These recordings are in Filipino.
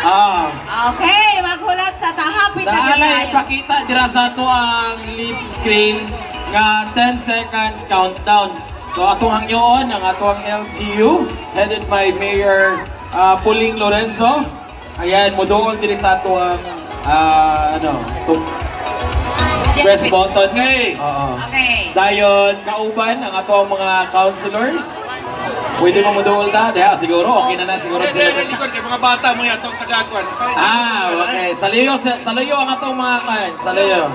Ah. Okay, maghulat sa tahapit na Dahil ipakita dira sa ato ang lead screen nga 10 seconds countdown. So atong hangyoon ang atong LGU headed by Mayor Puling Lorenzo. Ayan, muduol diri sa ato ang press button. Okay. Oo. Okay. Dayon kauban ang ato ang mga councilors. Pwede mo muduol da? Daya siguro okay na siguro sila. Likod kay mga bata mo yan, itong tagakuan. Okay. Salayo ang atong mga kan. Salayo.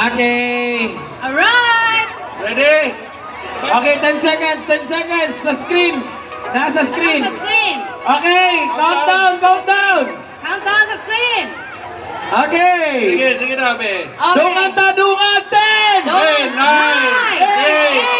Okay. Alright. Ready? Okay, 10 seconds, 10 seconds sa screen. Nasa screen. Sa screen. Okay, countdown, countdown. Countdown sa screen. Okay. Sige na, be. Okay. Dungan 10. 9, 8,